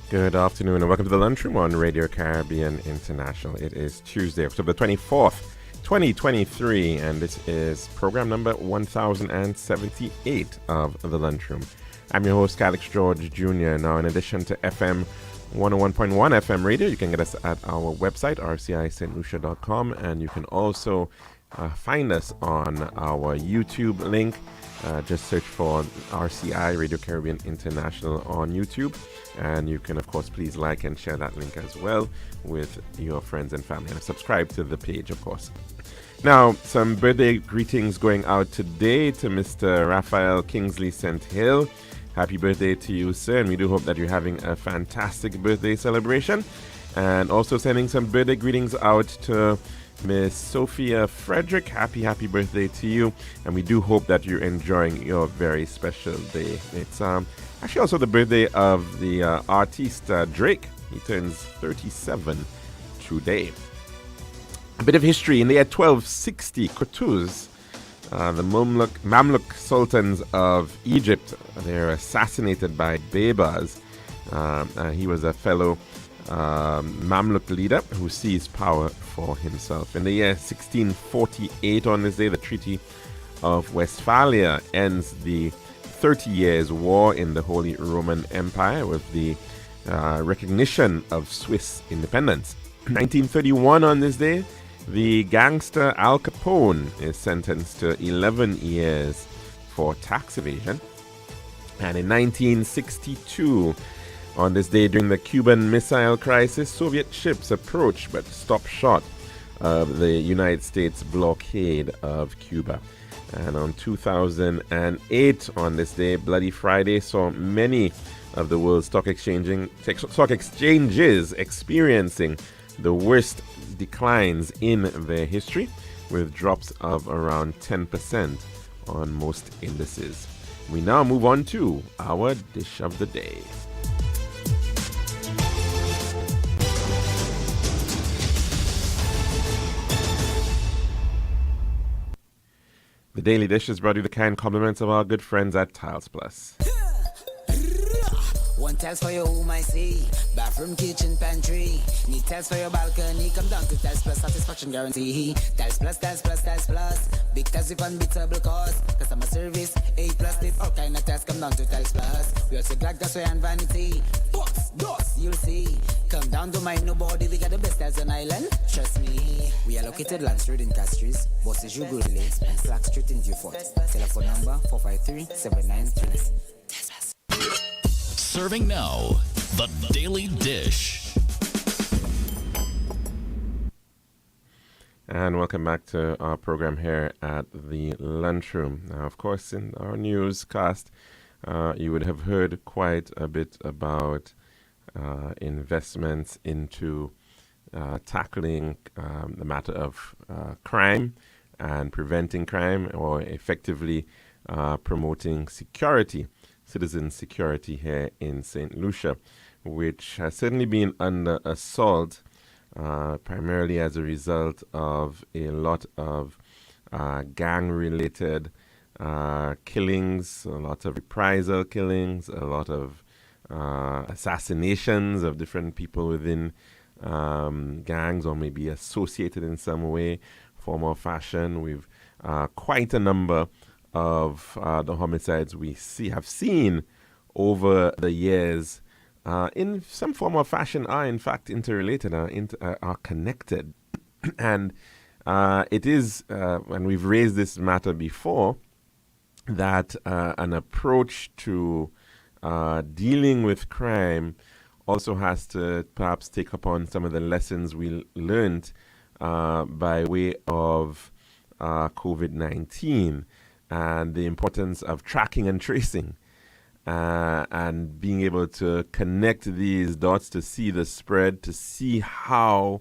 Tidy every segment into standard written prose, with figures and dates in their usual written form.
Good afternoon and welcome to the Lunchroom on Radio Caribbean International. It is Tuesday, October 24th, 2023, and this is program number 1078 of the Lunchroom. I'm your host, Alex George Jr. Now, in addition to FM 101.1 FM radio, you can get us at our website, rcistlucia.com, and you can also find us on our YouTube link. Just search for RCI, Radio Caribbean International, on YouTube. And you can, of course, please like and share that link as well with your friends and family. And subscribe to the page, of course. Now, some birthday greetings going out today to Mr. Raphael Kingsley St. Hill. Happy birthday to you, sir. And we do hope that you're having a fantastic birthday celebration. And also sending some birthday greetings out to Miss Sophia Frederick. Happy birthday to you, and we do hope that you're enjoying your very special day. It's actually also the birthday of the artist Drake. He turns 37 today. A bit of history. In the year 1260, Qutuz, the Mamluk sultans of Egypt, they're assassinated by Baybars. He was a fellow Mamluk leader who seized power for himself. In the year 1648, on this day, the Treaty of Westphalia ends the 30 Years' War in the Holy Roman Empire with the recognition of Swiss independence. 1931, on this day, the gangster Al Capone is sentenced to 11 years for tax evasion. And in 1962, on this day, during the Cuban Missile Crisis, Soviet ships approached but stopped short of the United States blockade of Cuba. And on 2008, on this day, Bloody Friday, saw many of the world's stock exchanges experiencing the worst declines in their history, with drops of around 10% on most indices. We now move on to our dish of the day. The Daily Dish is brought you the kind compliments of our good friends at Tiles Plus. One tiles for your home, I see. Bathroom, kitchen, pantry. Need tiles for your balcony. Come down to Tiles Plus, satisfaction guarantee. Tiles Plus, Tiles Plus, Tiles Plus. Big tiles with unbeatable cost. Customer service, A+. With all kind of tiles, come down to Tiles Plus. We also got gas and vanity. Box, doors, you'll see. Come down to my nobody. We got the best tiles on island. Trust me. We are located Land Street in Castries, Bosses Jubilee, and Flag Street in Beaufort. Telephone number 453-7933. Serving now, the Daily Dish. And welcome back to our program here at the Lunchroom. Now, of course, in our newscast, you would have heard quite a bit about investments into tackling the matter of crime and preventing crime, or effectively promoting security, citizen security here in St. Lucia, which has certainly been under assault, primarily as a result of a lot of gang-related killings, a lot of reprisal killings, a lot of assassinations of different people within gangs, or maybe associated in some way, form or fashion. We've quite a number of the homicides we have seen over the years, in some form or fashion, are in fact interrelated, are connected. And it is, and we've raised this matter before, that an approach to dealing with crime also has to perhaps take upon some of the lessons we learned by way of COVID-19, and the importance of tracking and tracing, and being able to connect these dots to see the spread, to see how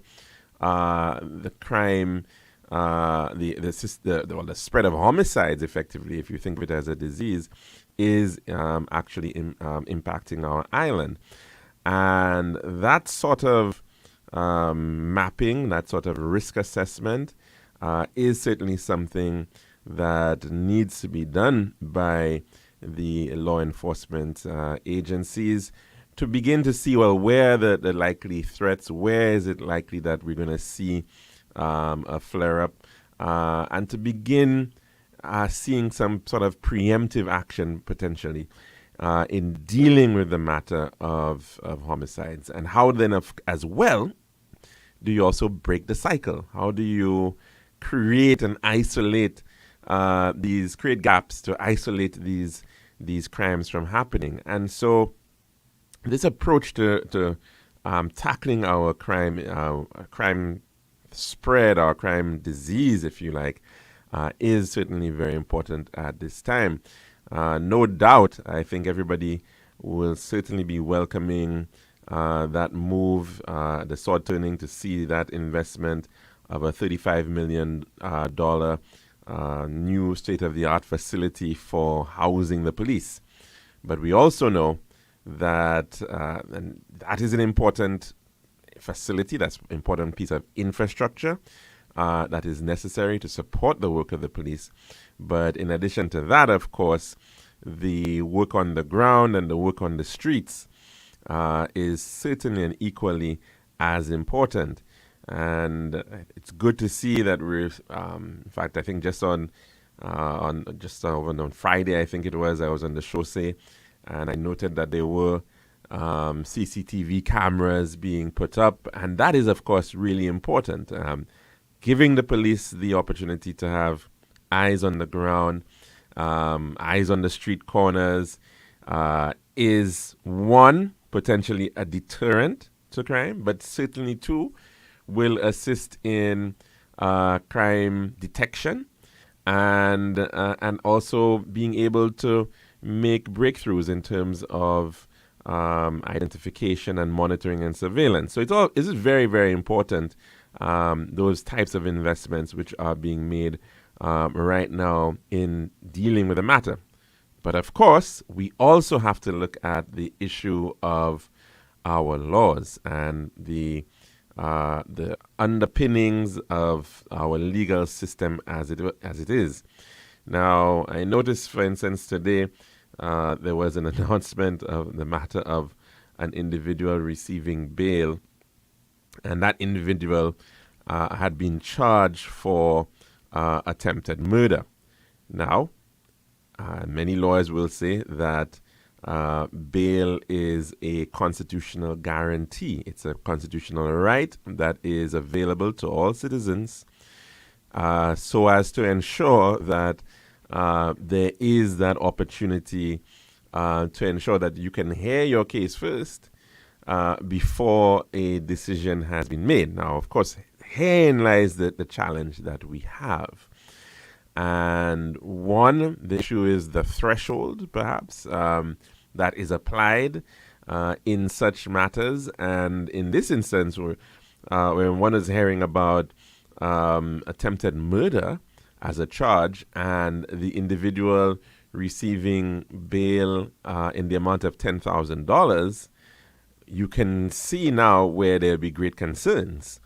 the crime, the spread of homicides, effectively, if you think of it as a disease, is actually impacting our island. And that sort of mapping, that sort of risk assessment, is certainly something that needs to be done by the law enforcement agencies to begin to see, well, where are the likely threats, where is it likely that we're going to see a flare-up, and to begin seeing some sort of preemptive action potentially in dealing with the matter of homicides. And how then, as well, do you also break the cycle? How do you create and isolate create gaps to isolate these crimes from happening? And so this approach to tackling our crime spread, our crime disease, if you like, is certainly very important at this time. No doubt, I think everybody will certainly be welcoming that move, the sword turning, to see that investment of a $35 million new state-of-the-art facility for housing the police. But we also know that and that is an important facility, that's an important piece of infrastructure that is necessary to support the work of the police. But in addition to that, of course, the work on the ground and the work on the streets is certainly and equally as important. And it's good to see that we're, in fact, I think just on Friday, I think it was, I was on the Chaussee, and I noted that there were CCTV cameras being put up, and that is, of course, really important. Giving the police the opportunity to have eyes on the ground, eyes on the street corners, is one, potentially a deterrent to crime, but certainly two, will assist in crime detection and also being able to make breakthroughs in terms of identification and monitoring and surveillance. So this is very, very important, those types of investments which are being made right now in dealing with the matter. But of course, we also have to look at the issue of our laws and the underpinnings of our legal system as it is. Now, I noticed, for instance, today there was an announcement of the matter of an individual receiving bail, and that individual had been charged for attempted murder. Now, many lawyers will say that bail is a constitutional guarantee. It's a constitutional right that is available to all citizens so as to ensure that there is that opportunity to ensure that you can hear your case first before a decision has been made. Now, of course, herein lies the challenge that we have. And one, the issue is the threshold, perhaps, that is applied in such matters. And in this instance, when one is hearing about attempted murder as a charge and the individual receiving bail in the amount of $10,000, you can see now where there'll be great concerns.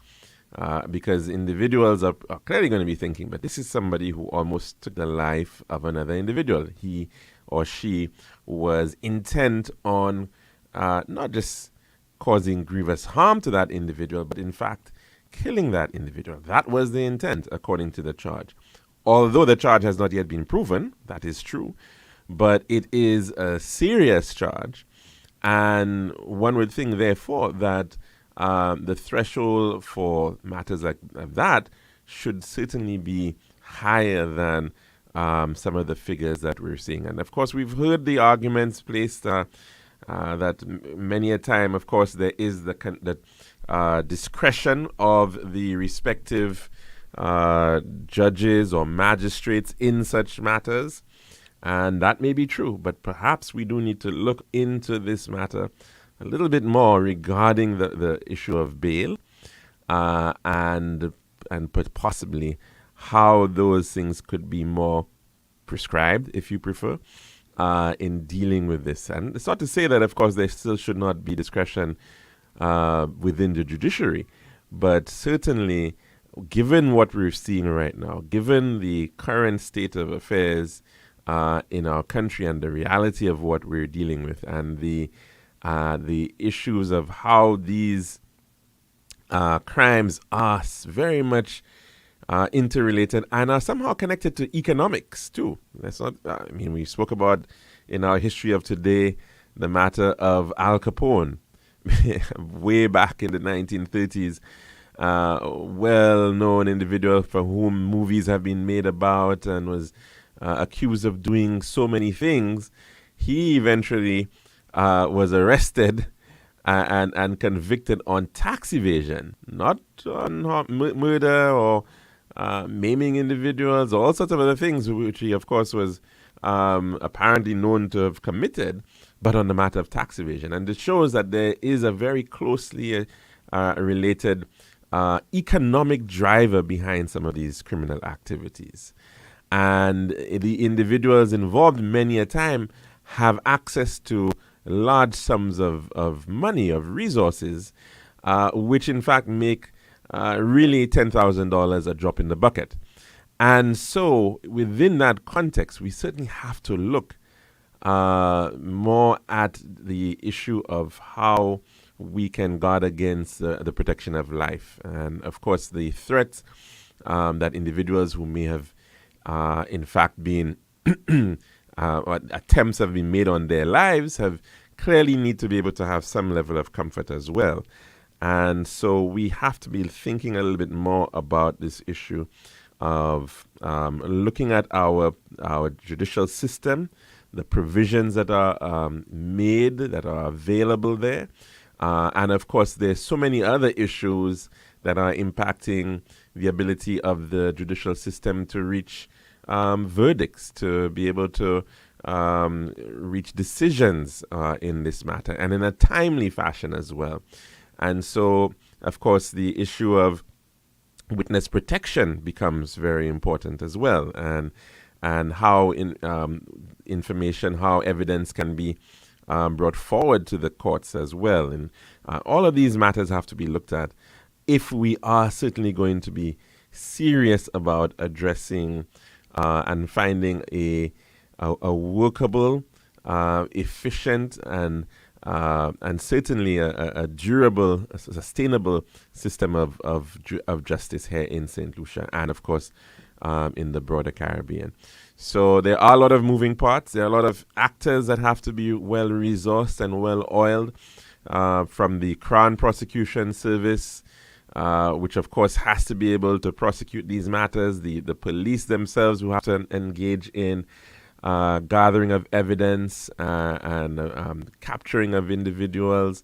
Because individuals are clearly going to be thinking, but this is somebody who almost took the life of another individual. He or she was intent on not just causing grievous harm to that individual, but in fact killing that individual. That was the intent, according to the charge. Although the charge has not yet been proven, that is true, but it is a serious charge. And one would think, therefore, that the threshold for matters like that should certainly be higher than some of the figures that we're seeing. And of course, we've heard the arguments placed that many a time, of course, there is the discretion of the respective judges or magistrates in such matters. And that may be true, but perhaps we do need to look into this matter a little bit more regarding the issue of bail and possibly how those things could be more prescribed, if you prefer, in dealing with this. And it's not to say that, of course, there still should not be discretion within the judiciary, but certainly, given what we're seeing right now, given the current state of affairs in our country and the reality of what we're dealing with and the the issues of how these crimes are very much interrelated and are somehow connected to economics too. That's not. We spoke about in our history of today the matter of Al Capone, way back in the 1930s. Well-known individual for whom movies have been made about and was accused of doing so many things. He eventually was arrested and convicted on tax evasion, not on murder or maiming individuals, or all sorts of other things, which he, of course, was apparently known to have committed, but on the matter of tax evasion. And it shows that there is a very closely related economic driver behind some of these criminal activities. And the individuals involved many a time have access to large sums of money, of resources, which in fact make really $10,000 a drop in the bucket. And so within that context, we certainly have to look more at the issue of how we can guard against the protection of life. And of course, the threats that individuals who may have in fact been attempts have been made on their lives have clearly need to be able to have some level of comfort as well. And so we have to be thinking a little bit more about this issue of looking at our judicial system, the provisions that are made, that are available there. And of course, there's so many other issues that are impacting the ability of the judicial system to reach verdicts, to be able to reach decisions in this matter, and in a timely fashion as well. And so, of course, the issue of witness protection becomes very important as well, and how information, how evidence can be brought forward to the courts as well. And all of these matters have to be looked at if we are certainly going to be serious about addressing and finding a workable, efficient, and certainly a durable, sustainable system of justice here in St. Lucia, and of course in the broader Caribbean. So there are a lot of moving parts. There are a lot of actors that have to be well resourced and well oiled, from the Crown Prosecution Service, which of course has to be able to prosecute these matters, the police themselves who have to engage in gathering of evidence and capturing of individuals,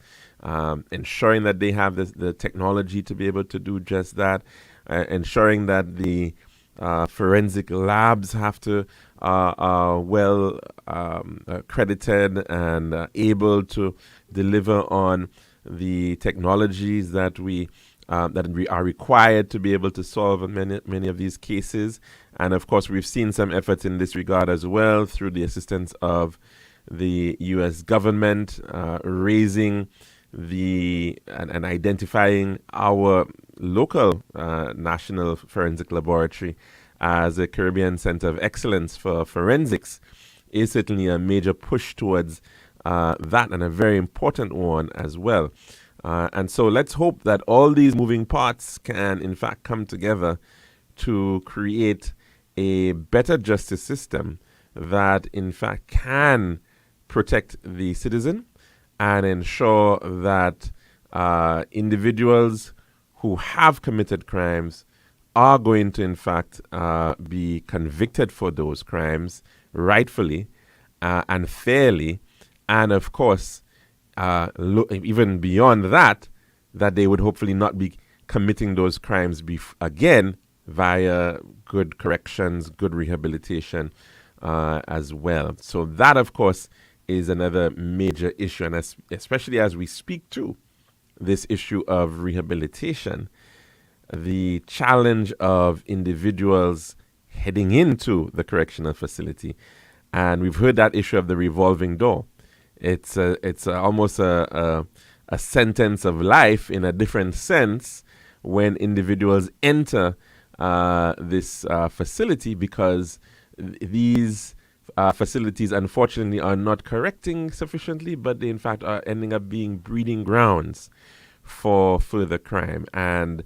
ensuring that they have the technology to be able to do just that, ensuring that the forensic labs have to are well accredited and able to deliver on the technologies that we are required to be able to solve many of these cases. And of course, we've seen some efforts in this regard as well through the assistance of the U.S. government, raising and identifying our local National Forensic Laboratory as a Caribbean Center of Excellence for Forensics is certainly a major push towards that, and a very important one as well. And so let's hope that all these moving parts can in fact come together to create a better justice system that in fact can protect the citizen and ensure that individuals who have committed crimes are going to in fact be convicted for those crimes rightfully and fairly, and of course even beyond that, that they would hopefully not be committing those crimes again via good corrections, good rehabilitation as well. So that, of course, is another major issue. And especially as we speak to this issue of rehabilitation, the challenge of individuals heading into the correctional facility. And we've heard that issue of the revolving door. It's almost a sentence of life in a different sense when individuals enter this facility, because these facilities, unfortunately, are not correcting sufficiently, but they, in fact, are ending up being breeding grounds for further crime and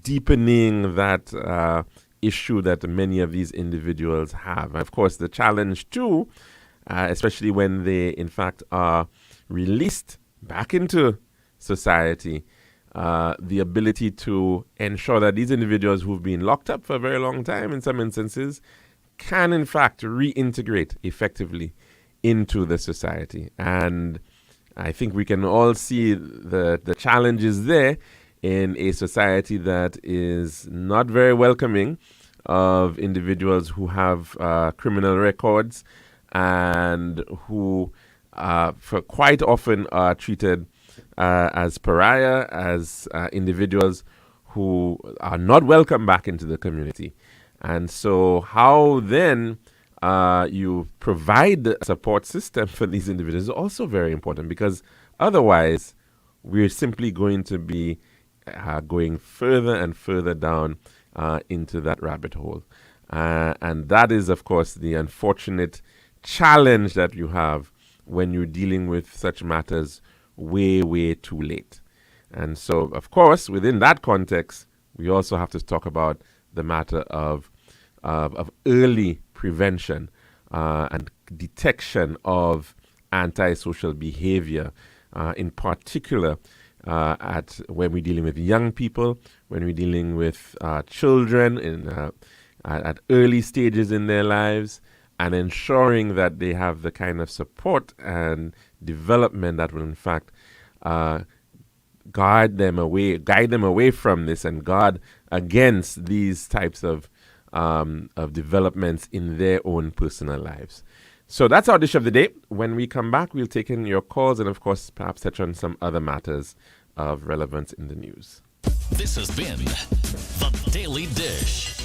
deepening that issue that many of these individuals have. And of course, the challenge, too, especially when they, in fact, are released back into society, the ability to ensure that these individuals who've been locked up for a very long time, in some instances, can, in fact, reintegrate effectively into the society. And I think we can all see the challenges there in a society that is not very welcoming of individuals who have criminal records and who for quite often are treated as pariah, as individuals who are not welcome back into the community. And so how then you provide the support system for these individuals is also very important, because otherwise we're simply going to be going further and further down into that rabbit hole. And that is, of course, the unfortunate challenge that you have when you're dealing with such matters way, way too late. And so, of course, within that context, we also have to talk about the matter of early prevention and detection of antisocial behavior, in particular when we're dealing with young people, when we're dealing with children at early stages in their lives, and ensuring that they have the kind of support and development that will, in fact, guide them away from this and guard against these types of developments in their own personal lives. So that's our dish of the day. When we come back, we'll take in your calls and, of course, perhaps touch on some other matters of relevance in the news. This has been The Daily Dish.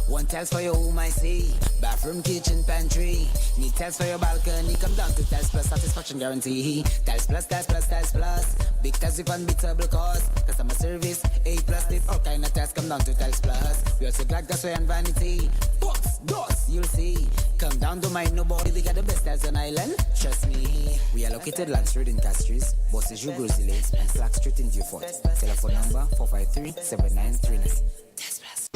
One tiles for your home, I see. Bathroom, kitchen, pantry. Need tiles for your balcony. Come down to Tiles Plus, satisfaction guarantee. Tiles Plus, Tiles Plus, Tiles Plus. Big tiles with unbeatable cost. Customer service, A+. There's all kind of tiles. Come down to Tiles Plus. We also got gasway and vanity. Books, doors, you'll see. Come down to mind nobody. We got the best tiles on island. Trust me. We are located Lance Road in Castries, Bosses Grocery Lanes, and Slack Street in Beaufort. Telephone number 453-7939. Tiles Plus.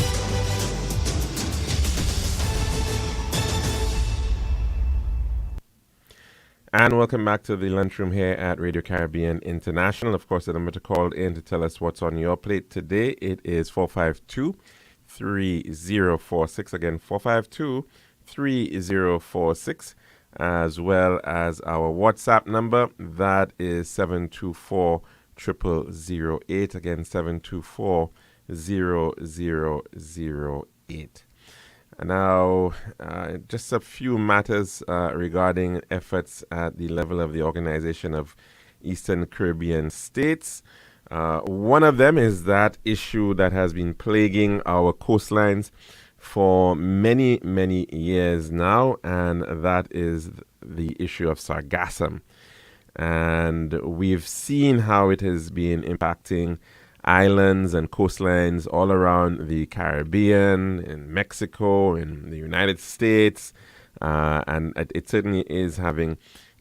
And welcome back to the lunchroom here at Radio Caribbean International. Of course, the number to call in to tell us what's on your plate today, it is 452-3046. Again, 452-3046, as well as our WhatsApp number. That is 724-0008. Again, 724-0008. Now, just a few matters regarding efforts at the level of the Organization of Eastern Caribbean States. One of them is that issue that has been plaguing our coastlines for many, many years now, and that is the issue of sargassum. And we've seen how it has been impacting islands and coastlines all around the Caribbean, in Mexico, in the United States, and it certainly is having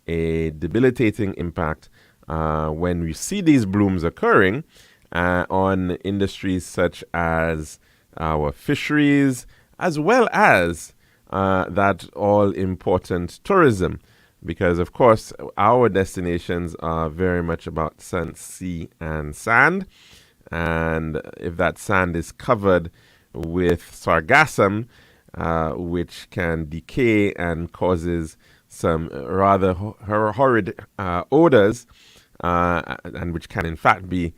a debilitating impact when we see these blooms occurring on industries such as our fisheries, as well as that all-important tourism. Because, of course, our destinations are very much about sun, sea, and sand. And if that sand is covered with sargassum, which can decay and causes some rather horrid odors, and which can in fact be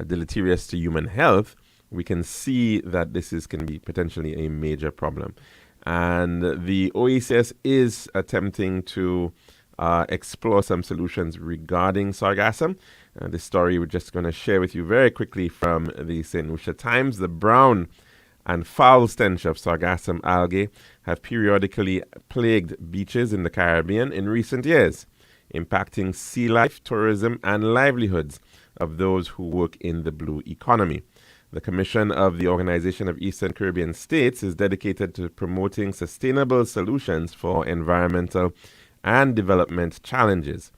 deleterious to human health, we can see that this can be potentially a major problem. And the OECS is attempting to explore some solutions regarding sargassum. This story we're just going to share with you very quickly from the St. Lucia Times. The brown and foul stench of sargassum algae have periodically plagued beaches in the Caribbean in recent years, impacting sea life, tourism, and livelihoods of those who work in the blue economy. The Commission of the Organization of Eastern Caribbean States is dedicated to promoting sustainable solutions for environmental and development challenges.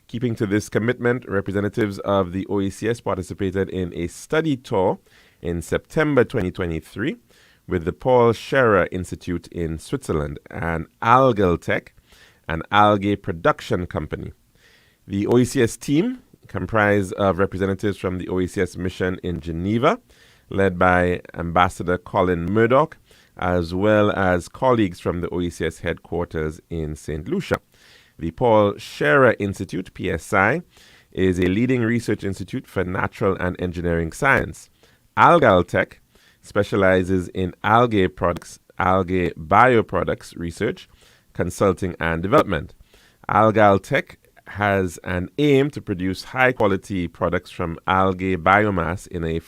Keeping to this commitment, representatives of the OECS participated in a study tour in September 2023 with the Paul Scherrer Institute in Switzerland and Algaltech, an algae production company. The OECS team, comprised of representatives from the OECS mission in Geneva, led by Ambassador Colin Murdoch, as well as colleagues from the OECS headquarters in St. Lucia. The Paul Scherrer Institute, PSI, is a leading research institute for natural and engineering science. Algaltech specializes in algae products, algae bioproducts research, consulting, and development. Algaltech has an aim to produce high-quality products from algae biomass in an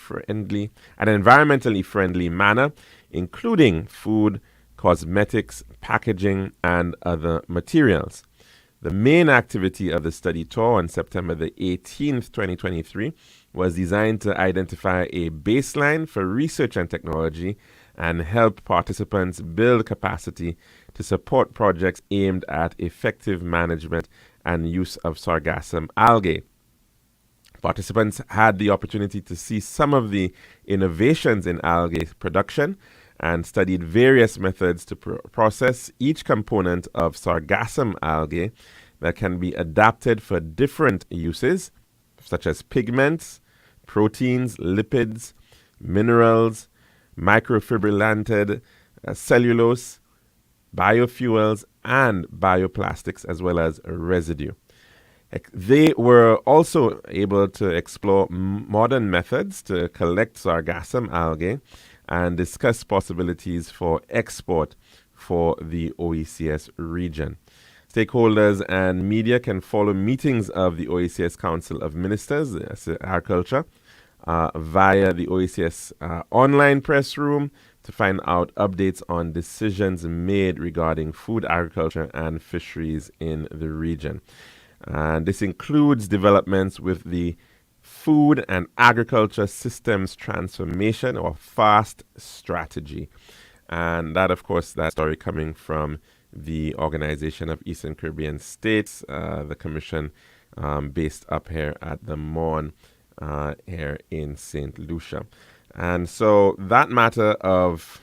environmentally friendly manner, including food, cosmetics, packaging, and other materials. The main activity of the study tour on September the 18th, 2023, was designed to identify a baseline for research and technology and help participants build capacity to support projects aimed at effective management and use of sargassum algae. Participants had the opportunity to see some of the innovations in algae production and studied various methods to process each component of sargassum algae that can be adapted for different uses, such as pigments, proteins, lipids, minerals, microfibrillated cellulose, biofuels, and bioplastics, as well as residue. They were also able to explore modern methods to collect sargassum algae and discuss possibilities for export for the OECS region. Stakeholders and media can follow meetings of the OECS Council of Ministers, Agriculture, via the OECS online press room to find out updates on decisions made regarding food, agriculture, and fisheries in the region. And this includes developments with the Food and Agriculture Systems Transformation, or FAST strategy. And that, of course, that story coming from the Organization of Eastern Caribbean States, the commission based up here at the Mon here in St. Lucia. And so that matter of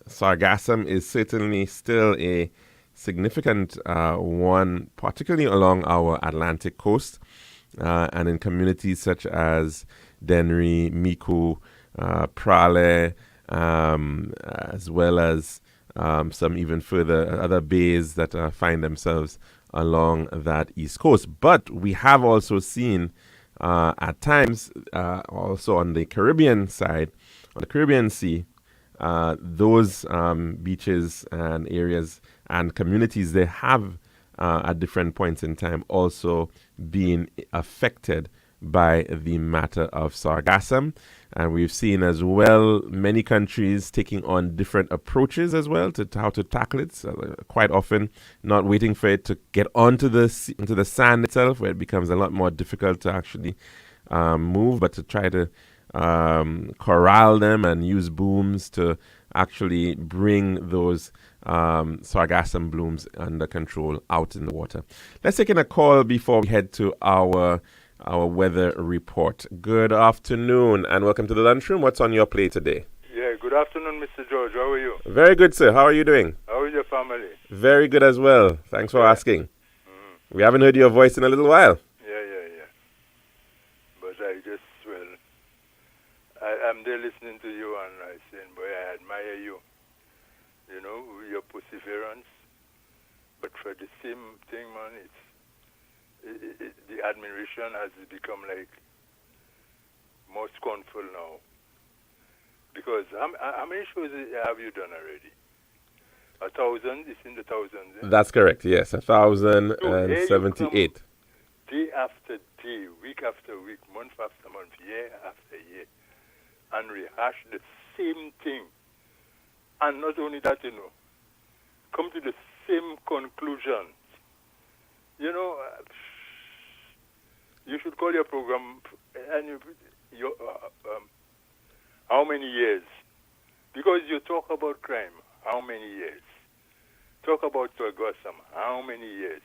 sargassum is certainly still a significant one, particularly along our Atlantic coast and in communities such as Dennery, Miku, Prale, as well as some even further other bays that find themselves along that east coast. But we have also seen at times also on the Caribbean side, on the Caribbean Sea, those beaches and areas and communities, they have at different points in time also been affected by the matter of sargassum. And we've seen as well many countries taking on different approaches as well to how to tackle it. So quite often not waiting for it to get onto into the sand itself, where it becomes a lot more difficult to actually move, but to try to corral them and use booms to actually bring those sargassum blooms under control out in the water. Let's take in a call before we head to our weather report. Good afternoon and welcome to the lunchroom. What's on your plate today? Yeah, good afternoon, Mr. George. How are you? Very good, sir. How are you doing? How is your family? Very good as well. Thanks for asking. We haven't heard your voice in a little while. Yeah. But I'm there listening to you and I saying, boy, I admire you. You know, your perseverance. But for the same thing, man, the admiration has become like more scornful now. Because how many shows have you done already? 1,000? It's in the thousands. Eh? That's correct, yes. 1,078. Day after day, week after week, month after month, year after year, and rehash the same thing. And not only that, come to the same conclusions. You should call your program and How many years? Because you talk about crime, how many years? Talk about Torgossam, how many years?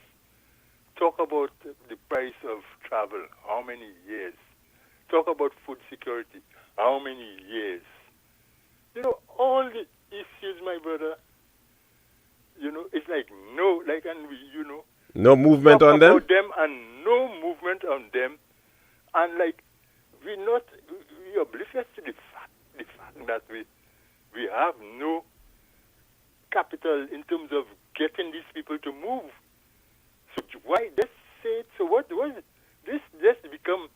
Talk about the price of travel, how many years? Talk about food security, how many years? You know, all the issues, my brother, you know, it's like no, like, and we, you know, No movement talk on them? about them and no movement on them. And like, we're oblivious to the fact that we have no capital in terms of getting these people to move. So why just say it? So what was it? This just become,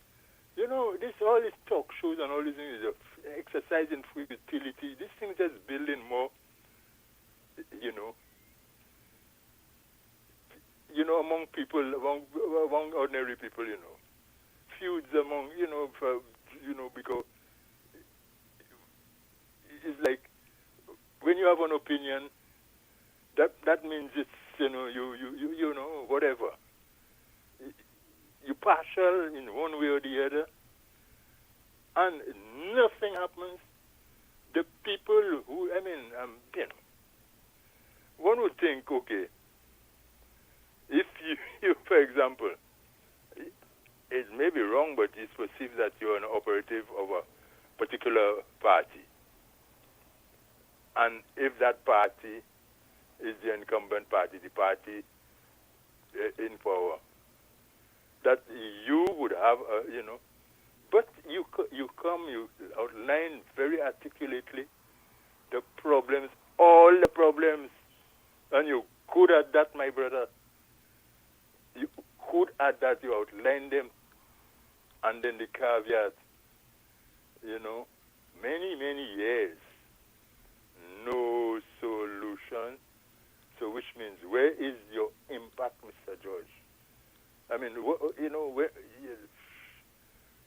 you know, this all these talk shows and all these things is exercise in futility. This thing just building more, you know, among people, among ordinary people, you know, feuds among, you know, because it's like when you have an opinion, that means it's, you know, you know, whatever. You partial in one way or the other, and nothing happens. The people who, I mean, you know, one would think, okay, if you, for example, it may be wrong, but it's perceived that you're an operative of a particular party. And if that party is the incumbent party, the party in power, that you would have, you know, but you outline very articulately the problems, all the problems, and you good at that, my brother. You good at that, you outline them, and then the caveat, you know, many years, no solution. So which means, where is your impact, Mr. George? I mean, you know,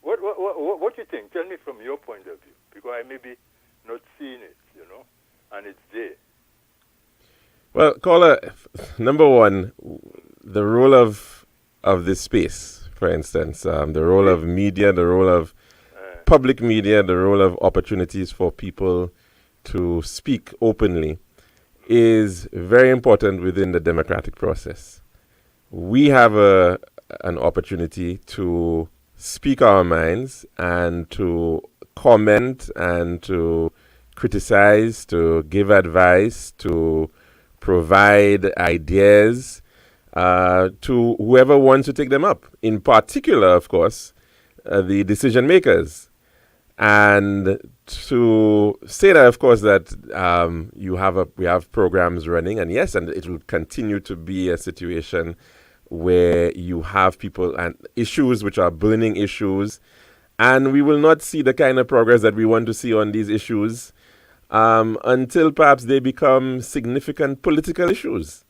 what you think? Tell me from your point of view, because I may be not seeing it, you know, and it's there. Well, caller, number one, the role of this space, for instance, the role of media, the role of public media, the role of opportunities for people to speak openly is very important within the democratic process. We have an opportunity to speak our minds and to comment and to criticize, to give advice, to provide ideas to whoever wants to take them up. In particular, of course, the decision makers. And to say that, of course, that we have programs running, and yes, and it will continue to be a situation where you have people and issues which are burning issues, and we will not see the kind of progress that we want to see on these issues until perhaps they become significant political issues.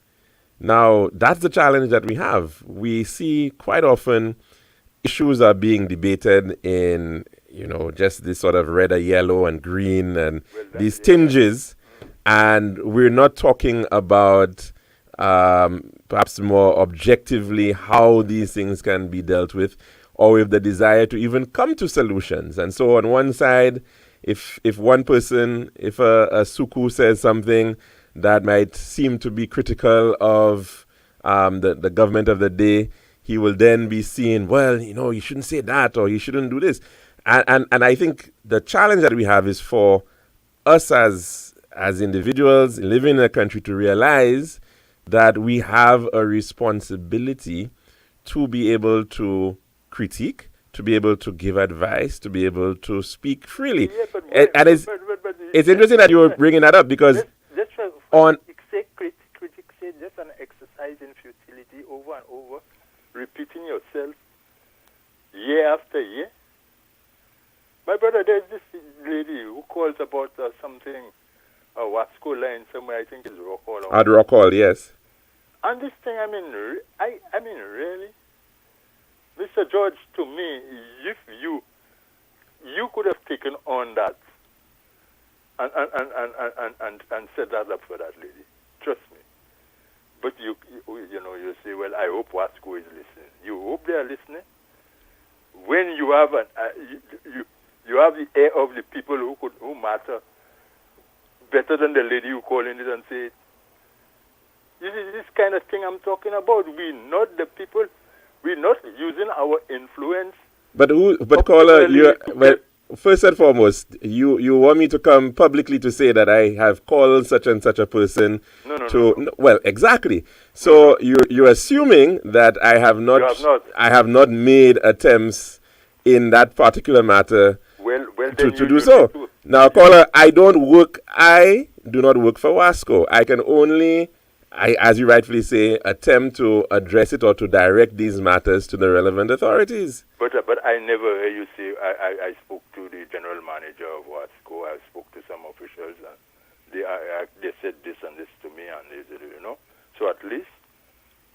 Now, that's the challenge that we have. We see quite often issues are being debated in, you know, just this sort of red or yellow and green and these tinges, and we're not talking about perhaps more objectively how these things can be dealt with, or with the desire to even come to solutions. And so on one side, if one person, if a suku says something that might seem to be critical of the government of the day, he will then be seen, well, you know, you shouldn't say that, or you shouldn't do this. And I think the challenge that we have is for us as individuals living in a country to realize that we have a responsibility to be able to critique, to be able to give advice, to be able to speak freely. Yeah, and it's interesting that you were bringing that up, because critics say just an exercise in futility over and over, repeating yourself year after year. My brother, there's this lady who calls about something, a Wasco line somewhere, I think it's Rockall. At Rockall, yes. And this thing, I mean, really? Mr. George, to me, if you could have taken on that and set that up for that lady, trust me. But you say, well, I hope Wasco is listening. You hope they are listening? When you have You have the air of the people who matter better than the lady who call in it and say, this is this kind of thing I'm talking about. We're not the people. We're not using our influence. But caller, first and foremost, you want me to come publicly to say that I have called such and such a person? No. Well, exactly. So you're assuming that I have not. You have not. I have not made attempts in that particular matter. Well, to do so. Now, caller, I do not work for Wasco. I can only, as you rightfully say, attempt to address it or to direct these matters to the relevant authorities. But I never heard you say, I spoke to the general manager of Wasco, I spoke to some officials, and they said this and this to me, and they said, So at least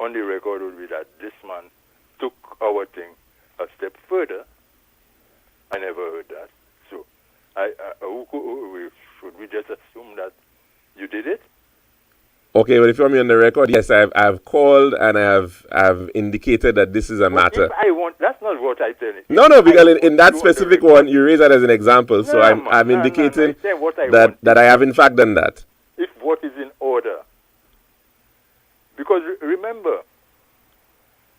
on the record would be that this man took our thing a step further. I never heard that. So, should we just assume that you did it? Okay, well, if you want me on the record, yes, I've called and I've indicated that this is a matter. If I want, that's not what I tell you. No, because in that specific one, you raise that as an example, so I'm indicating that I have in fact done that. If what is in order. Because remember,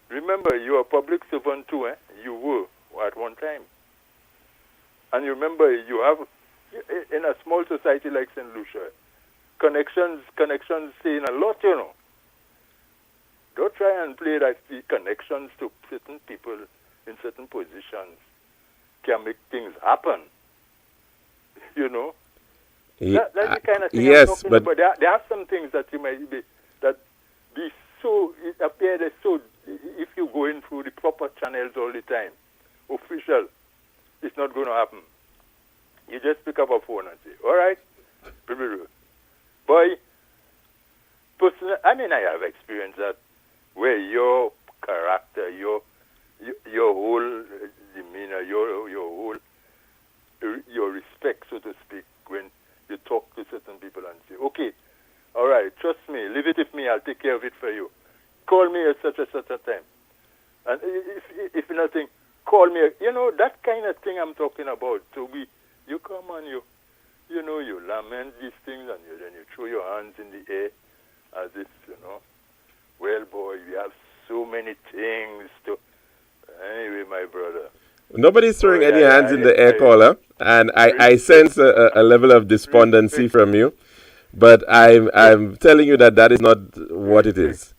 you're a public servant too, eh? You were at one time. And you remember, you have, in a small society like St. Lucia, connections saying a lot, Don't try and play that the connections to certain people in certain positions can make things happen. That's the kind of thing I'm talking about. There are some things that you might be so, it appears as so, if you're going through the proper channels all the time, official, it's not going to happen. You just pick up a phone and say, all right, boy, personally, I have experienced that where your character, your whole demeanor, your respect, so to speak, when you talk to certain people and say, okay, all right, trust me, leave it with me, I'll take care of it for you. Call me at such a time. And if nothing, call me. That kind of thing I'm talking about. So you come and you lament these things, and then you throw your hands in the air as if, well, boy, we have so many things to... Anyway, my brother. Nobody's throwing any hands in the air, caller, and I sense a level of despondency from you, but I'm telling you that is not what it is.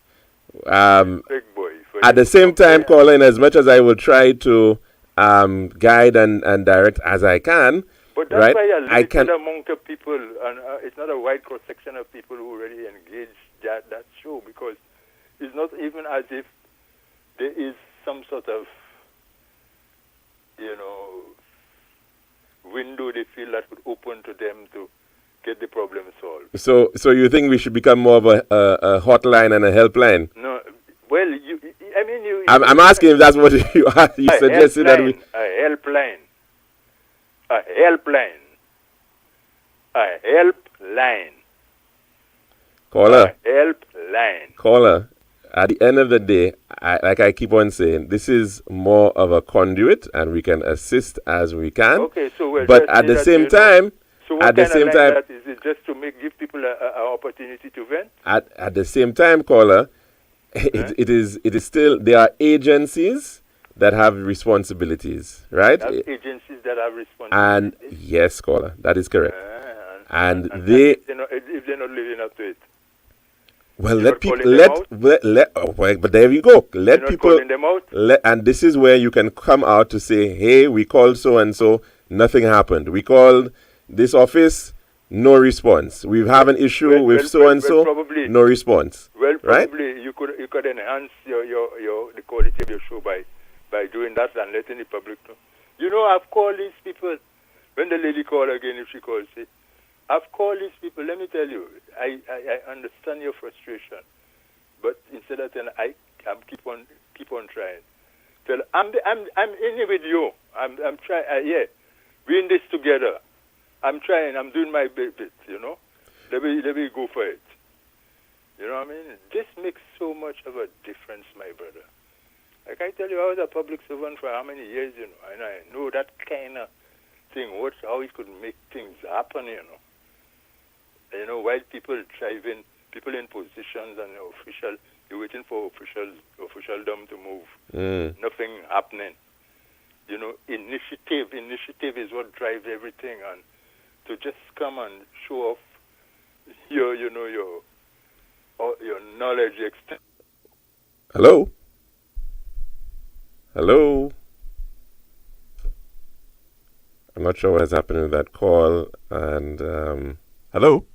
At the same time, caller, in as much as I will try to guide and direct as I can, but that's right? why a limited amount of people, and it's not a wide cross-section of people who already engage that show, because it's not even as if there is some sort of, window they feel that would open to them to get the problem solved. So you think we should become more of a hotline and a helpline? No, well, I'm asking if that's what you suggested that we... A helpline. Caller. A helpline. Caller. At the end of the day, like I keep on saying, this is more of a conduit, and we can assist as we can. Okay, so but at the same time, so what is it just to give people an opportunity to vent? At the same time, caller, it is still, there are agencies that have responsibilities, right? Agencies that have responsibilities. And yes, caller, that is correct. And if they're not living up to it. Well, let people but there you go. Let people them out. And this is where you can come out to say, hey, we called so and so, nothing happened. We called this office, no response. We have an issue with so and so, no response. Well, right? probably you could enhance the quality of your show by doing that and letting the public know. I've called these people. When the lady called again, if she calls, say, I've called these people. Let me tell you, I understand your frustration, but instead of that, I'm keep on trying. Tell I'm in it with you. I'm trying. We're in this together. I'm trying. I'm doing my bit. Let me go for it. You know what I mean? This makes so much of a difference, my brother. Like I tell you, I was a public servant for how many years, and I know that kind of thing, how he could make things happen, while people driving, people in positions and you're waiting for officialdom to move. Nothing happening. Initiative is what drives everything, and to just come and show off your knowledge extent. Hello? I'm not sure what has happened with that call. And, hello?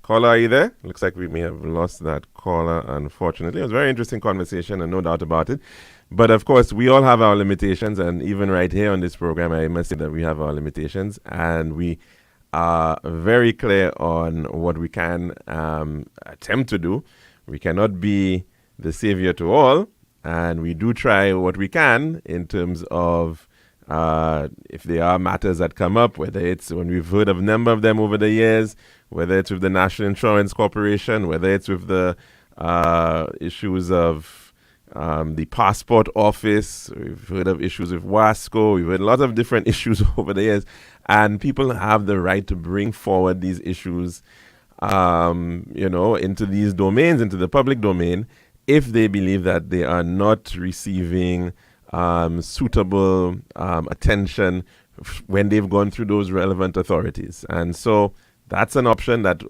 Caller, are you there? Looks like we may have lost that caller, unfortunately. It was a very interesting conversation, and no doubt about it. But, of course, we all have our limitations, and even right here on this program, I must say that we have our limitations, and we are very clear on what we can attempt to do. We cannot be the savior to all, and we do try what we can in terms of if there are matters that come up, whether it's when we've heard of a number of them over the years, whether it's with the National Insurance Corporation, whether it's with the issues of the passport office. We've heard of issues with WASCO. We've heard a lot of different issues over the years, and people have the right to bring forward these issues into these domains, into the public domain, if they believe that they are not receiving suitable attention when they've gone through those relevant authorities. And so that's an option that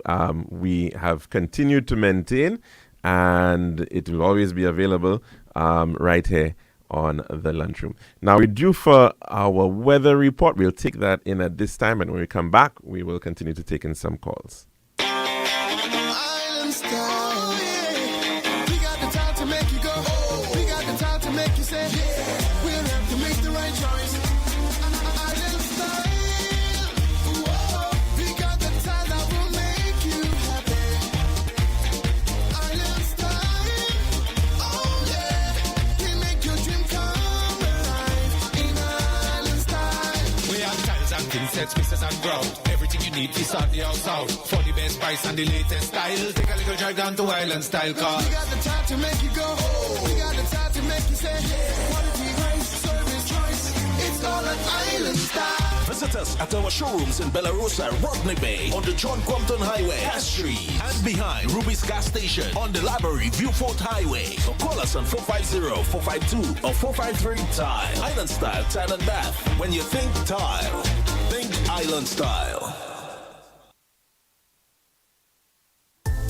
we have continued to maintain, and it will always be available right here on the lunchroom. Now we're due for our weather report. We'll take that in at this time, and when we come back, we will continue to take in some calls. Island style, yeah. We got the time to make you go. We got the time to make you say, yeah. We'll have to make the right choice. Island style, whoa. We got the time that will make you happy. Island style, oh yeah. We make your dream come alive in Island style. We have tiles and insets, mixes and ground. Everything you need is on the outside. For the best price and the latest style, take a little drive down to Island Style Car. We got the time to make you go. We got the time to make you say, quality, price, service, choice. It's all an Island Style. Visit us at our showrooms in Belarus and Rodney Bay on the John Compton Highway, Cass Street, and behind Ruby's Gas Station on the Library Viewfort Highway. So call us on 450-452 or 453-TILE. Island Style Tile and Bath. When you think tile, think Island Style.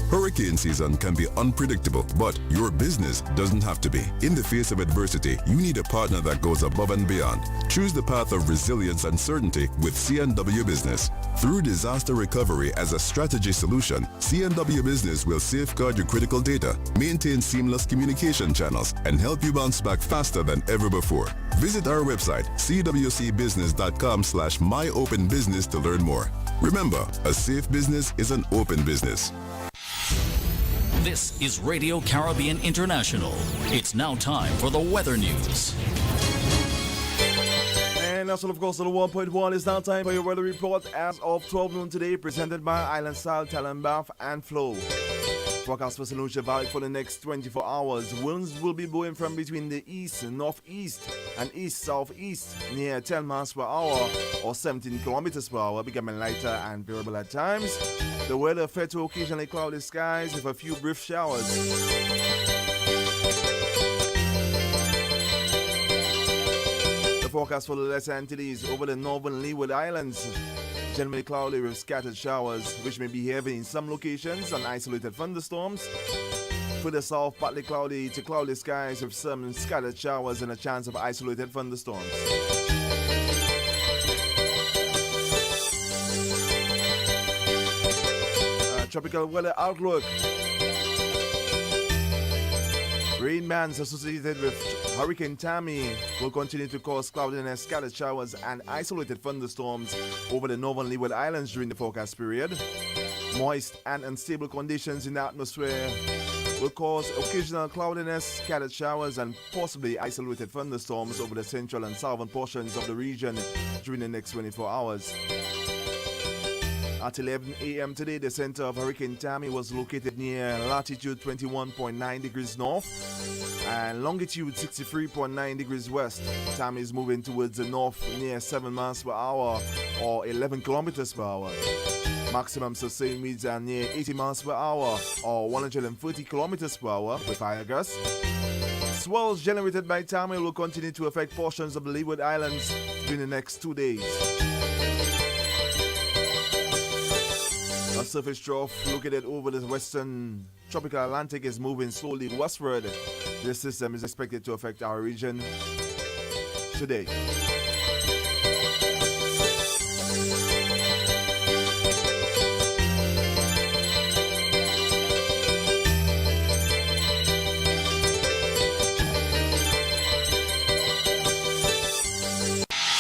Hurricane season can be unpredictable, but your business doesn't have to be. In the face of adversity, you need a partner that goes above and beyond. Choose the path of resilience and certainty with C&W Business. Through disaster recovery as a strategy solution, C&W Business will safeguard your critical data, maintain seamless communication channels, and help you bounce back faster than ever before. Visit our website, cwcbusiness.com/myopenbusiness to learn more. Remember, a safe business is an open business. This is Radio Caribbean International. It's now time for the weather news. And that's all, of course, on the 1.1. It's now time for your weather report as of 12 noon today, presented by Island Style, Talent Bath, and Flow. Forecast for St. Lucia Valley for the next 24 hours. Winds will be blowing from between the east, northeast, and east-southeast near 10 miles per hour or 17 kilometers per hour, becoming lighter and variable at times. The weather fair to occasionally cloudy skies with a few brief showers. The forecast for the Lesser Antilles over the northern Leeward Islands. Generally cloudy with scattered showers, which may be heavy in some locations, and isolated thunderstorms. For the south, partly cloudy to cloudy skies with some scattered showers and a chance of isolated thunderstorms. Tropical weather outlook. Rain bands associated with Hurricane Tammy will continue to cause cloudiness, scattered showers, and isolated thunderstorms over the northern Leeward Islands during the forecast period. Moist and unstable conditions in the atmosphere will cause occasional cloudiness, scattered showers, and possibly isolated thunderstorms over the central and southern portions of the region during the next 24 hours. At 11 a.m. today, the center of Hurricane Tammy was located near latitude 21.9 degrees north and longitude 63.9 degrees west. Tammy is moving towards the north near 7 miles per hour or 11 kilometers per hour. Maximum sustained winds are near 80 miles per hour or 130 kilometers per hour with higher gusts. Swells generated by Tammy will continue to affect portions of the Leeward Islands during the next 2 days. A surface trough located over the western tropical Atlantic is moving slowly westward. This system is expected to affect our region today.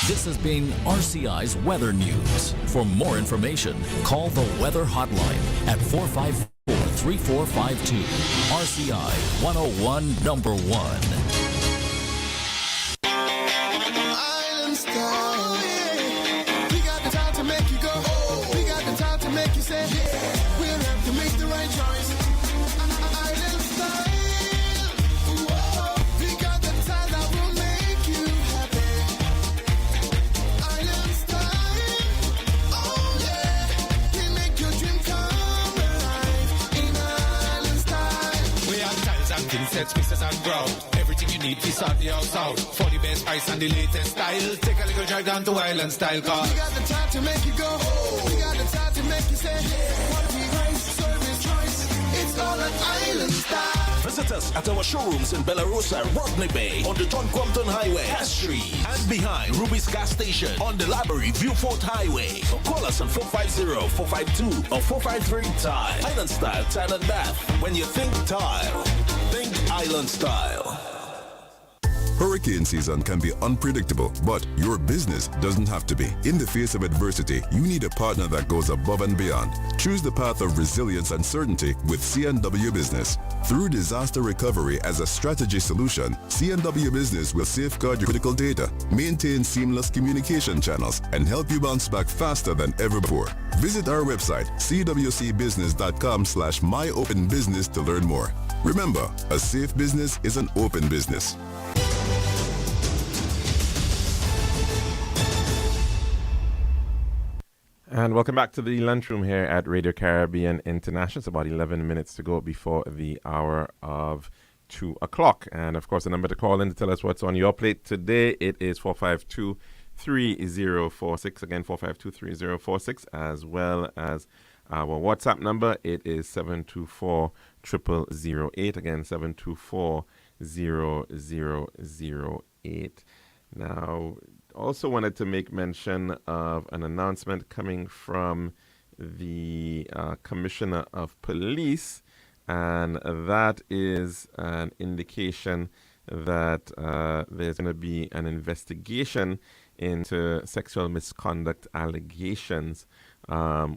This has been RCI's Weather News. For more information, call the Weather Hotline at 454-3452. RCI 101 number 1. Island style, yeah. We got the time to make you go. We got the time to make you say, yeah. We'll have to make the right choice. Island style. Whoa. We got the time that will make you happy. Island style. Oh yeah. We make your dream come alive in island style. We have tiles and things, sets, pieces and ground. Everything you need, piece on the house out. For the best price and the latest style. Take a little drive down to Island Style car. We got the time to make you go. We got the time to make you say, what we raise, service choice. It's all an island style. Visit us at our showrooms in Belarus, Rodney Bay, on the John Crompton Highway, Cass Street, and behind Ruby's Gas Station on the Library Viewfort Highway. Or call us on 450-452 or 453-TILE. Island Style Tile and Bath. When you think tile, think Island Style. Hurricane season can be unpredictable, but your business doesn't have to be. In the face of adversity, you need a partner that goes above and beyond. Choose the path of resilience and certainty with C&W Business. Through disaster recovery as a strategy solution, C&W Business will safeguard your critical data, maintain seamless communication channels, and help you bounce back faster than ever before. Visit our website, cwcbusiness.com/myopenbusiness to learn more. Remember, a safe business is an open business. And welcome back to the lunchroom here at Radio Caribbean International. It's about 11 minutes to go before the hour of 2 o'clock. And of course, the number to call in to tell us what's on your plate today, it is 452-3046. Again, 452-3046, as well as our WhatsApp number. It is 724-0008. Again, 724-0008. Now, also wanted to make mention of an announcement coming from the Commissioner of Police, and that is an indication that there's going to be an investigation into sexual misconduct allegations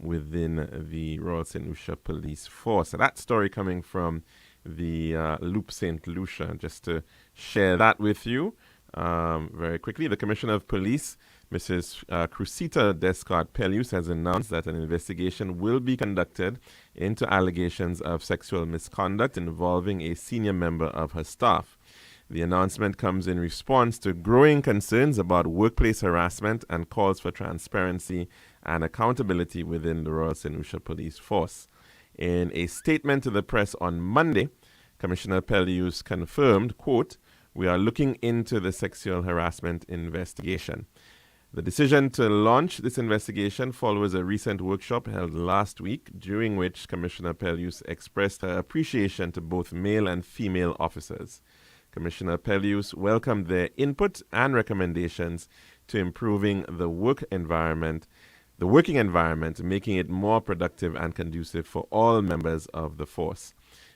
within the Royal St. Lucia Police Force. So that story coming from the Loop St. Lucia, just to share that with you. Very quickly, the Commissioner of Police, Mrs. Crusita Descartes-Pellius, has announced that an investigation will be conducted into allegations of sexual misconduct involving a senior member of her staff. The announcement comes in response to growing concerns about workplace harassment and calls for transparency and accountability within the Royal St. Lucia Police Force. In a statement to the press on Monday, Commissioner Pellius confirmed, quote, "We are looking into the sexual harassment investigation." The decision to launch this investigation follows a recent workshop held last week, during which Commissioner Pellius expressed her appreciation to both male and female officers. Commissioner Pellius welcomed their input and recommendations to improving the working environment, making it more productive and conducive for all members of the force.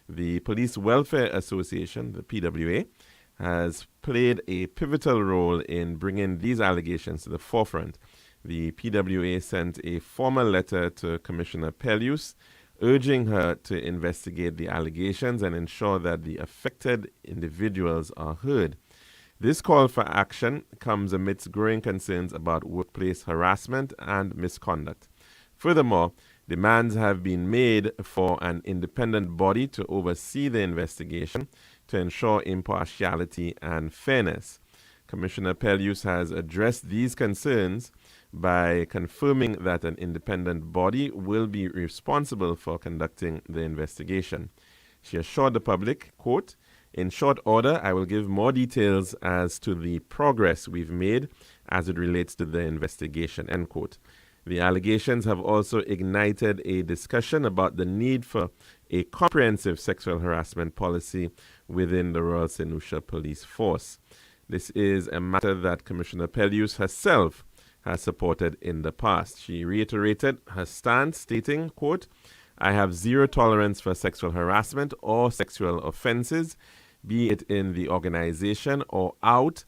The Police Welfare Association, the PWA, has played a pivotal role in bringing these allegations to the forefront. The PWA sent a formal letter to Commissioner Pellius urging her to investigate the allegations and ensure that the affected individuals are heard. This call for action comes amidst growing concerns about workplace harassment and misconduct. Furthermore, demands have been made for an independent body to oversee the investigation to ensure impartiality and fairness. Commissioner Pelius has addressed these concerns by confirming that an independent body will be responsible for conducting the investigation. She assured the public, quote, "In short order, I will give more details as to the progress we've made as it relates to the investigation," end quote. The allegations have also ignited a discussion about the need for a comprehensive sexual harassment policy within the Royal St. Lucia Police Force. This is a matter that Commissioner Pelius herself has supported in the past. She reiterated her stance, stating, quote, "I have zero tolerance for sexual harassment or sexual offenses, be it in the organization or out,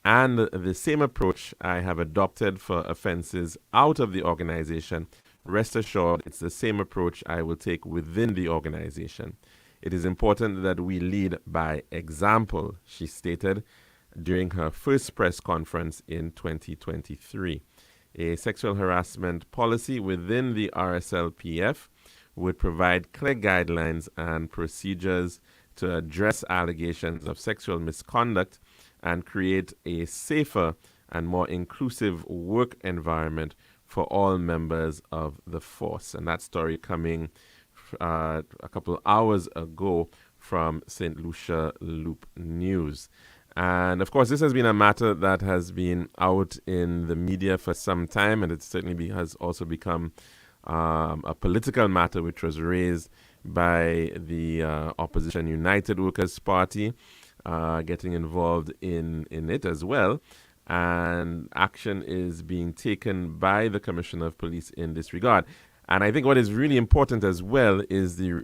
and the same approach I have adopted for offenses out of the organization. Rest assured, it's the same approach I will take within the organization. It is important that we lead by example," she stated during her first press conference in 2023. A sexual harassment policy within the RSLPF would provide clear guidelines and procedures to address allegations of sexual misconduct and create a safer and more inclusive work environment for all members of the force. And that story coming a couple hours ago from St. Lucia Loop News. And of course, this has been a matter that has been out in the media for some time, and it certainly has also become a political matter, which was raised by the opposition United Workers' Party, getting involved in it as well. And action is being taken by the Commissioner of Police in this regard. And I think what is really important as well is the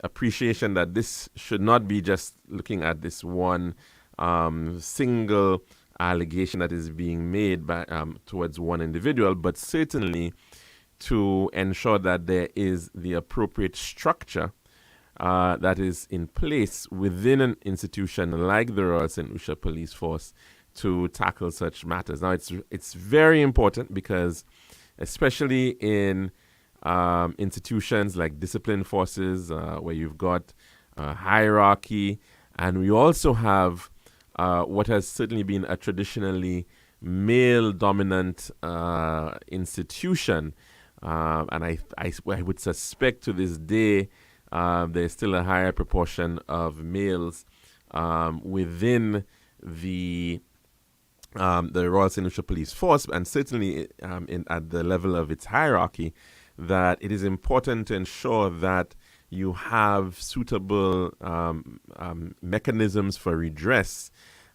appreciation that this should not be just looking at this one single allegation that is being made by towards one individual, but certainly to ensure that there is the appropriate structure that is in place within an institution like the Royal St. Lucia Police Force to tackle such matters. Now, it's very important because, especially in institutions like discipline forces, where you've got hierarchy, and we also have what has certainly been a traditionally male-dominant institution, and I would suspect to this day there's still a higher proportion of males within the Royal St. Lucia Police Force, and certainly at the level of its hierarchy, that it is important to ensure that you have suitable mechanisms for redress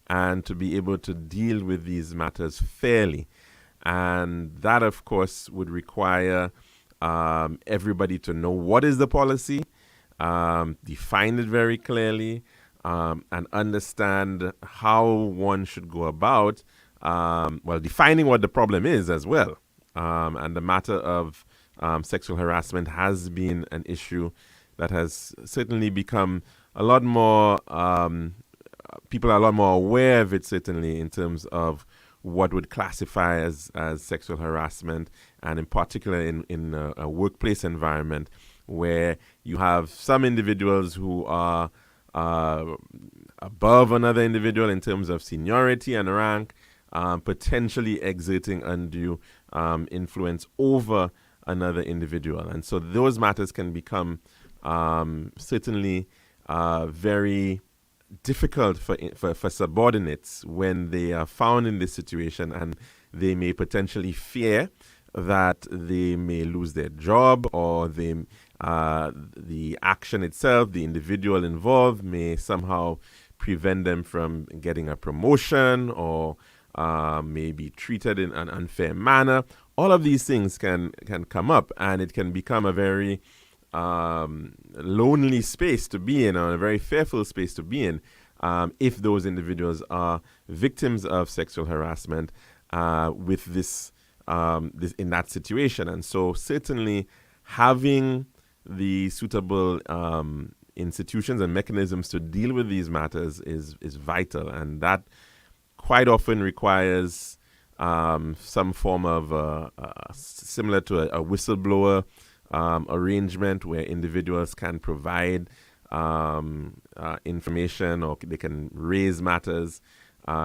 and to be able to deal with these matters fairly. And that, of course, would require everybody to know what is the policy, define it very clearly, and understand how one should go about, defining what the problem is as well. And the matter of sexual harassment has been an issue that has certainly become a lot more, people are a lot more aware of it, certainly, in terms of what would classify as sexual harassment, and in particular in a workplace environment where you have some individuals who are above another individual in terms of seniority and rank, potentially exerting undue influence over another individual. And so those matters can become certainly very difficult for subordinates when they are found in this situation, and they may potentially fear that they may lose their job, or the action itself, the individual involved, may somehow prevent them from getting a promotion, or may be treated in an unfair manner. All of these things can come up, and it can become a very lonely space to be in, or a very fearful space to be in, if those individuals are victims of sexual harassment with this in that situation. And so certainly having the suitable institutions and mechanisms to deal with these matters is vital, and that quite often requires some form of similar to a whistleblower arrangement, where individuals can provide information, or they can raise matters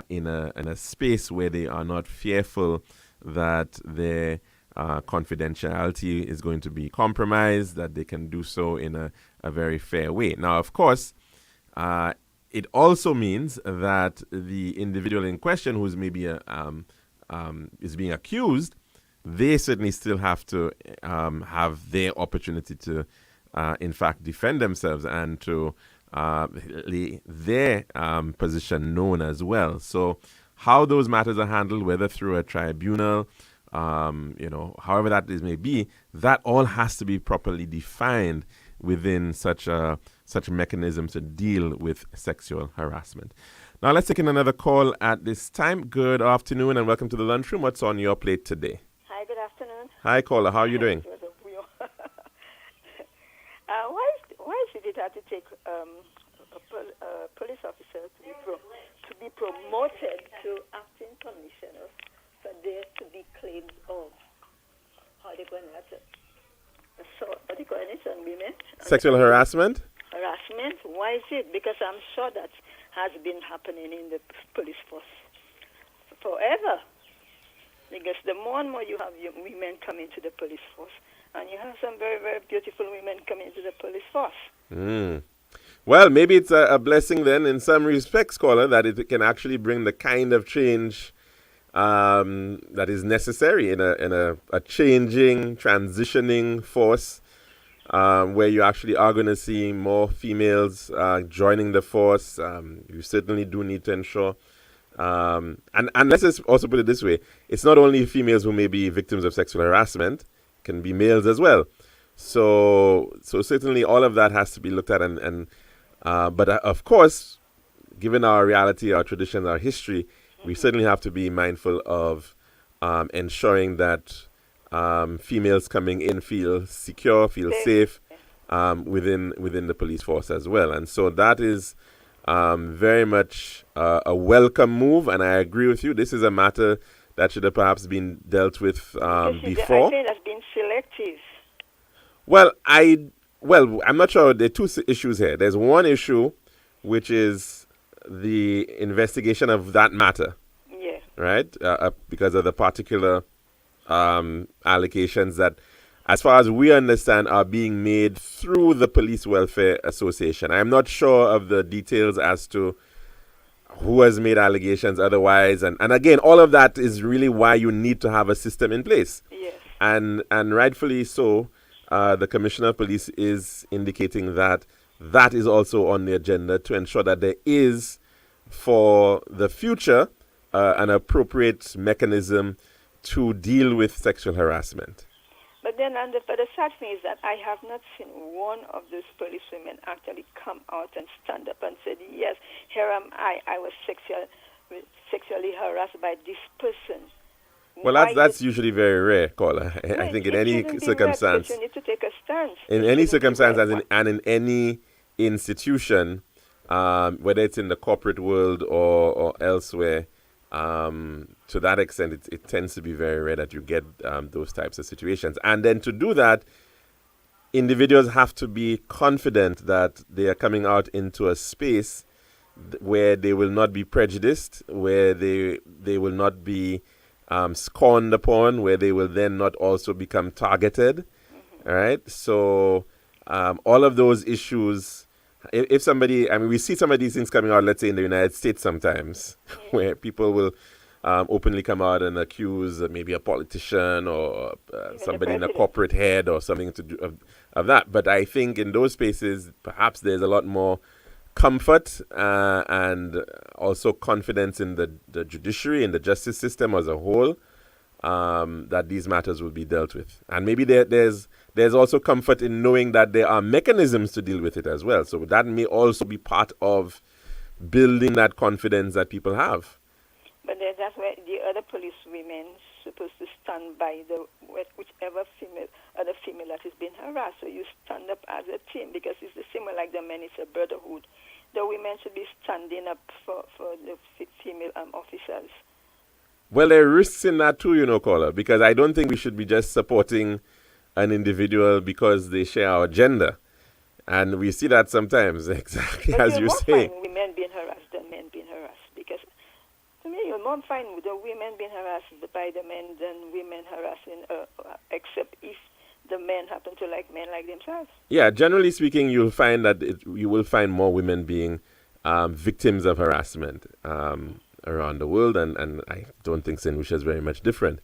in a space where they are not fearful that their confidentiality is going to be compromised, that they can do so in a very fair way. Now, of course, it also means that the individual in question, who's maybe is being accused, they certainly still have to have their opportunity to, in fact, defend themselves and to their position known as well. So how those matters are handled, whether through a tribunal, however that is may be, that all has to be properly defined within such a mechanism to deal with sexual harassment. Now let's take in another call at this time. Good afternoon and welcome to the lunchroom. What's on your plate today? Hi, good afternoon. Hi, caller. How are you doing? Why should it have to take a police officer to be promoted to acting commissioner for there to be claims of how they going to assault, what they calling it on women? Sexual harassment? Harassment? Why is it? Because I'm sure that has been happening in the police force forever. Because the more and more you have young women come into the police force, and you have some very, very beautiful women come into the police force. Well, maybe it's a blessing then in some respects, caller, that it can actually bring the kind of change that is necessary in a changing, transitioning force, where you actually are going to see more females joining the force. You certainly do need to ensure. And let's just also put it this way. It's not only females who may be victims of sexual harassment. It can be males as well. So certainly all of that has to be looked at. But of course, given our reality, our tradition, our history, we certainly have to be mindful of ensuring that females coming in feel secure, feel safe within the police force as well. And so that is very much a welcome move. And I agree with you. This is a matter that should have perhaps been dealt with before. I think that's been selective. Well, I'm not sure. There are two issues here. There's one issue, which is the investigation of that matter. Yeah. Right? Because of the particular allegations that, as far as we understand, are being made through the Police Welfare Association. I'm not sure of the details as to who has made allegations otherwise. And again, all of that is really why you need to have a system in place. Yes. And rightfully so, the Commissioner of Police is indicating that that is also on the agenda to ensure that there is, for the future, an appropriate mechanism to deal with sexual harassment. But then, but the sad thing is that I have not seen one of those police women actually come out and stand up and say, yes, here am I was sexually harassed by this person. Well, that's usually very rare, caller. I think in any circumstance, you need to take a stance. In any circumstance and in any institution, whether it's in the corporate world or elsewhere, to that extent, it tends to be very rare that you get those types of situations. And then to do that, individuals have to be confident that they are coming out into a space where they will not be prejudiced, where they will not be scorned upon, where they will then not also become targeted. Mm-hmm. All right. So all of those issues, if somebody, we see some of these things coming out, let's say in the United States sometimes, where people will openly come out and accuse maybe a politician or somebody in a corporate head or something to do of that. But I think in those spaces, perhaps there's a lot more comfort and also confidence in the judiciary and the justice system as a whole, that these matters will be dealt with. And maybe there's also comfort in knowing that there are mechanisms to deal with it as well. So that may also be part of building that confidence that people have. But that's where the other police women supposed to stand by whichever other female that is being harassed. So you stand up as a team, because it's the same way like the men, it's a brotherhood. The women should be standing up for the female officers. Well, there are risks in that too, caller, because I don't think we should be just supporting an individual because they share our gender. And we see that sometimes, exactly But as you'll you more say. find women being harassed than men being harassed. Because to me, you'll more find the women being harassed by the men than women harassing, except if the men happen to like men like themselves. Yeah, generally speaking, you'll find that you will find more women being victims of harassment around the world, and I don't think St. Lucia is very much different.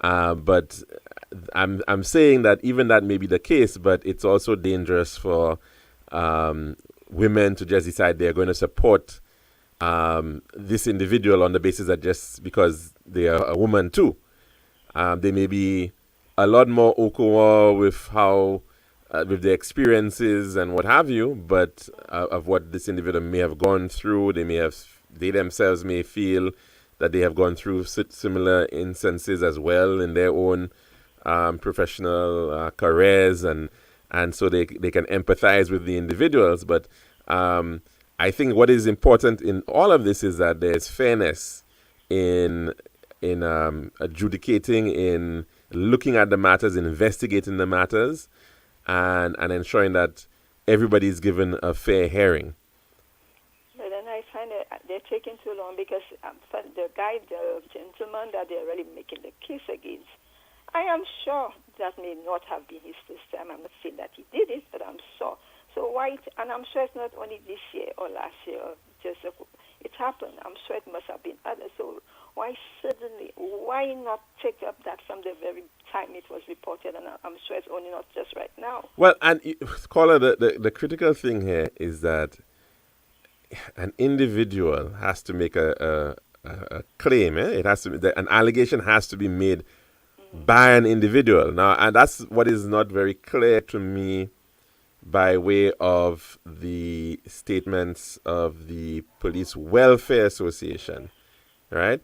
But I'm saying that even that may be the case, but it's also dangerous for women to just decide they're going to support this individual on the basis that just because they are a woman too. They may be a lot more okwa with how, with their experiences and what have you, but of what this individual may have gone through, they themselves may feel that they have gone through similar instances as well in their own professional careers, and so they can empathize with the individuals. But I think what is important in all of this is that there's fairness in adjudicating, in looking at the matters, investigating the matters, and ensuring that everybody is given a fair hearing. But then I find that they're taking too long because the gentleman that they're really making the case against, I am sure that may not have been his first time. I'm not saying that he did it, but I'm sure. So why? And I'm sure it's not only this year or last year. Or just it happened. I'm sure it must have been others. So why not take up that from the very time it was reported? And I'm sure it's only not just right now. Well, and caller, the critical thing here is that an individual has to make a claim. It has to an allegation has to be made by an individual. Now, and that's what is not very clear to me by way of the statements of the Police Welfare Association, right?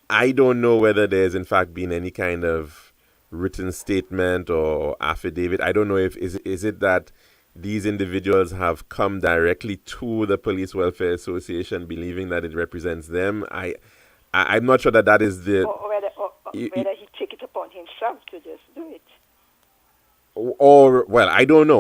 I don't know whether there's in fact been any kind of written statement or affidavit. I don't know if is it that these individuals have come directly to the Police Welfare Association believing that it represents them. I'm not sure that is the... Or whether he take it upon himself to just do it. Or, well, I don't know.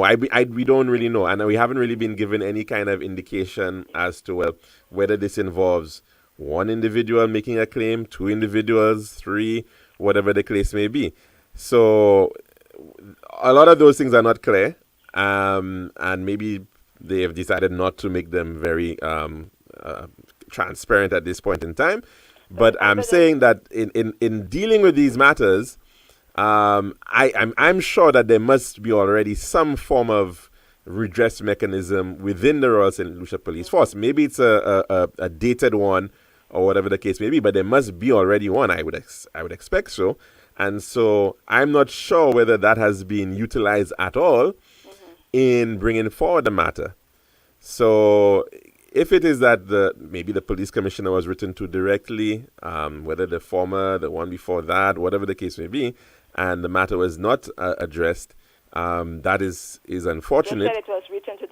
We don't really know. And we haven't really been given any kind of indication as to, well, whether this involves one individual making a claim, two individuals, three, whatever the case may be. So a lot of those things are not clear. And maybe they have decided not to make them very transparent at this point in time. But I'm saying that in dealing with these matters, I'm sure that there must be already some form of redress mechanism within the Royal St. Lucia Police Force. Maybe it's a dated one or whatever the case may be, but there must be already one. I would expect so. And so I'm not sure whether that has been utilized at all in bringing forward the matter. So if it is that maybe the police commissioner was written to directly, whether the former, the one before that, whatever the case may be, and the matter was not addressed, that is unfortunate. Just that it was written to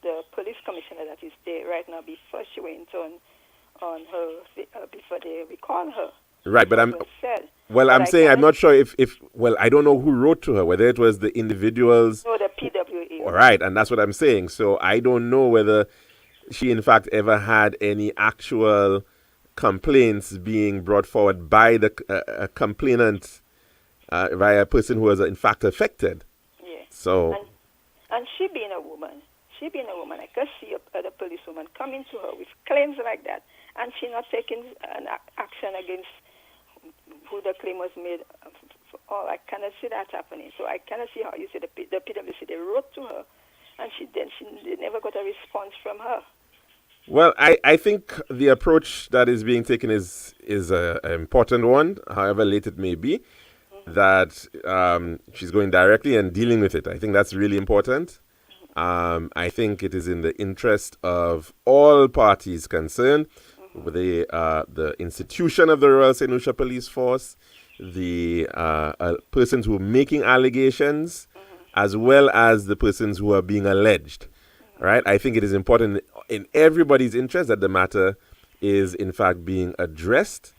the police commissioner that is there right now before she went on her, before they recall her. Right, but I'm not sure if I don't know who wrote to her, whether it was the individuals. No, the PWA. All right, and that's what I'm saying. So I don't know whether she in fact ever had any actual complaints being brought forward by the complainant, by a person who was in fact affected. Yeah. So. And she being a woman, I could see a policewoman coming to her with claims like that, and she not taking an action against who the claim was made. I cannot see that happening. So I cannot see how you say the PwC, they wrote to her, and they never got a response from her. Well, I think the approach that is being taken is an important one, however late it may be, that she's going directly and dealing with it. I think that's really important. I think it is in the interest of all parties concerned, the institution of the Royal St. Lucia Police Force, the persons who are making allegations, as well as the persons who are being alleged. Right? I think it is important in everybody's interest that the matter is in fact being addressed,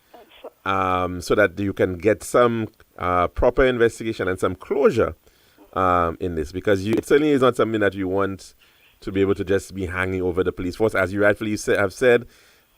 so that you can get some proper investigation and some closure in this, because it certainly is not something that you want to be able to just be hanging over the police force. As you rightfully have said,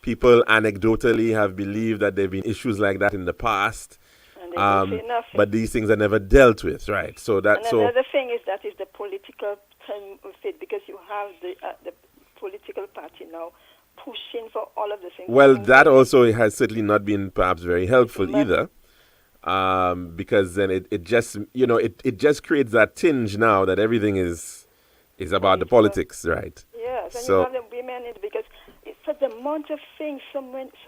people anecdotally have believed that there have been issues like that in the past. And they don't say nothing. But these things are never dealt with, right? So and another thing is that is the political term of it, because you have the political party now pushing for all of the things. Well, that also has certainly not been perhaps very helpful either, because then it just it just creates that tinge now that everything is about the politics, right? Yes, and so, you have the women because for the amount of things, so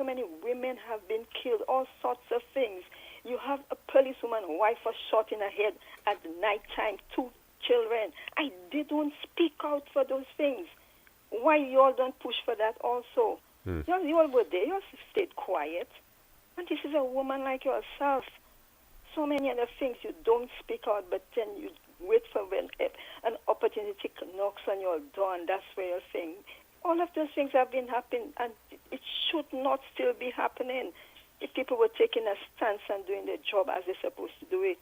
many women have been killed, all sorts of things. You have a policewoman, wife was shot in the head at night time, 2 children. They don't speak out for those things. Why you all don't push for that also? You all were there, you all stayed quiet. And this is a woman like yourself. So many other things you don't speak out, but then you wait for when an opportunity knocks on your door, and that's where you're saying. All of those things have been happening, and it should not still be happening if people were taking a stance and doing their job as they're supposed to do it.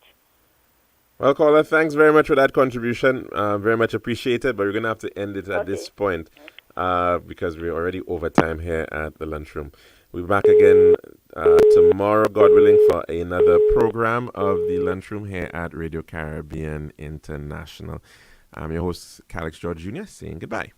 Well, caller, thanks very much for that contribution. Very much appreciated, but we're going to have to end it at this point because we're already over time here at the lunchroom. We'll be back again tomorrow, God willing, for another program of the lunchroom here at Radio Caribbean International. I'm your host, Calix George Jr., saying goodbye.